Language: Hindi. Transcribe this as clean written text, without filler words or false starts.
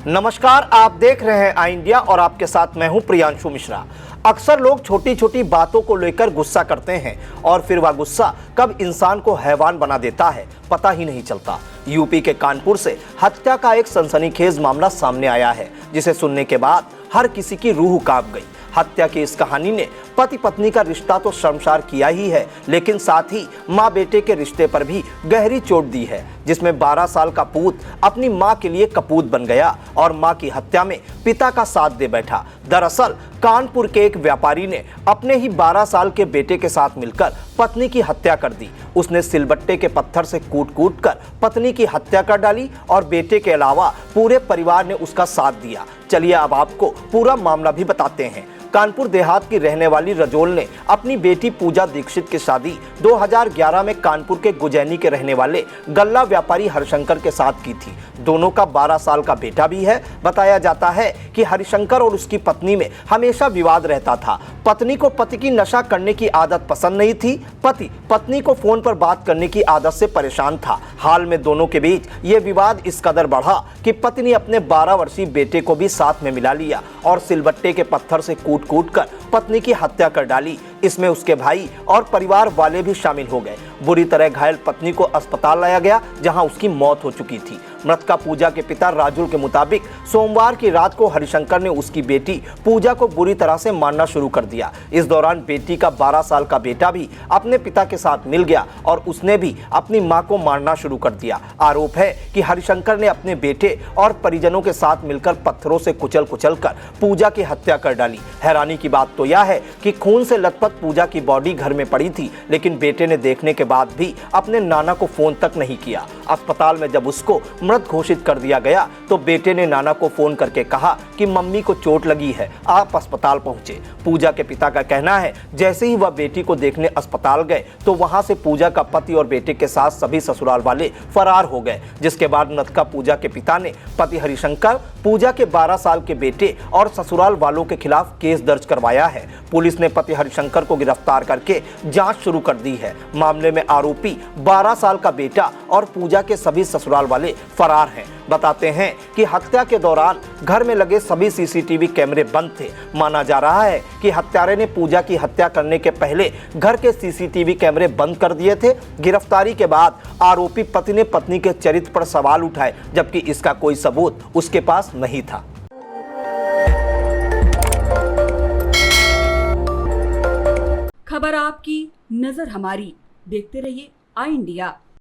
नमस्कार, आप देख रहे हैं आई इंडिया और आपके साथ मैं हूं प्रियांशु मिश्रा। अक्सर लोग छोटी छोटी बातों को लेकर गुस्सा करते हैं और फिर वह गुस्सा कब इंसान को हैवान बना देता है पता ही नहीं चलता। यूपी के कानपुर से हत्या का एक सनसनीखेज मामला सामने आया है, जिसे सुनने के बाद हर किसी की रूह कांप गई। हत्या की इस कहानी ने पति पत्नी का रिश्ता तो शर्मसार किया ही है, लेकिन साथ ही माँ बेटे के रिश्ते पर भी गहरी चोट दी है, जिसमें 12 साल का पूत अपनी माँ के लिए कपूत बन गया और माँ की हत्या में पिता का साथ दे बैठा। दरअसल कानपुर के एक व्यापारी ने अपने ही 12 साल के बेटे के साथ मिलकर पत्नी की हत्या कर दी। उसने सिलबट्टे के पत्थर से कूट कूट कर पत्नी की हत्या कर डाली और बेटे के अलावा पूरे परिवार ने उसका साथ दिया। चलिए अब आपको पूरा मामला भी बताते हैं। कानपुर देहात की रहने वाली रजोल ने अपनी बेटी पूजा दीक्षित की शादी 2011 में कानपुर के गुजैनी के रहने वाले गल्ला व्यापारी हरिशंकर के साथ की थी। दोनों का 12 साल का बेटा भी है। बताया जाता है कि हरिशंकर और उसकी पत्नी में हमेशा विवाद रहता था। पत्नी को पति की नशा करने की आदत पसंद नहीं थी। पति पत्नी को फोन पर बात करने की आदत से परेशान था। हाल में दोनों के बीच ये विवाद इस कदर बढ़ा कि पति ने अपने 12 वर्षीय बेटे को भी साथ में मिला लिया और सिलबट्टे के पत्थर से कूट कूट कर पत्नी की हत्या कर डाली। इसमें उसके भाई और परिवार वाले भी शामिल हो गए। बुरी तरह घायल पत्नी को अस्पताल लाया गया, जहां उसकी मौत हो चुकी थी। मृतका पूजा के पिता राजुल के मुताबिक सोमवार की रात को हरिशंकर ने उसकी बेटी पूजा को बुरी तरह से मारना शुरू कर दिया। इस दौरान बेटी का 12 साल का बेटा भी अपने पिता के साथ मिल गया और उसने भी अपनी मां को मारना शुरू कर दिया। आरोप है कि हरिशंकर ने अपने बेटे और परिजनों के साथ मिलकर पत्थरों से कुचल कुचल कर पूजा की हत्या कर डाली। हैरानी की बात तो यह है कि खून से लथपथ पूजा की बॉडी घर में पड़ी थी, लेकिन बेटे ने देखने के बाद भी अपने नाना को फोन तक नहीं किया। अस्पताल में जब उसको मृत घोषित कर दिया गया तो बेटे ने नाना को फोन करके कहा कि मम्मी को चोट लगी है, आप अस्पताल पहुंचे। पूजा के पिता का कहना है जैसे ही वह बेटी को देखने अस्पताल गए तो वहां से पूजा का पति और बेटे के साथ सभी ससुराल वाले फरार हो गए। जिसके बाद मृतका पूजा के पिता ने पति हरिशंकर, पूजा के 12 साल के बेटे और ससुराल वालों के खिलाफ केस दर्ज करवाया है। पुलिस ने पति हरिशंकर को गिरफ्तार करके जांच शुरू कर दी है। मामले में आरोपी 12 साल का बेटा और पूजा के सभी ससुराल वाले फरार हैं। बताते हैं कि हत्या के दौरान घर में लगे सभी सीसीटीवी कैमरे बंद थे। माना जा रहा है कि हत्यारे ने पूजा की हत्या करने के पहले घर के सीसीटीवी कैमरे बंद कर दिए थे। गिरफ्तारी के बाद आरोपी पति ने पत्नी के चरित्र पर सवाल उठाए, जबकि इसका कोई सबूत उसके पास नहीं था। खबर आपकी, नजर हमारी। देखते रहिए आई इंडिया।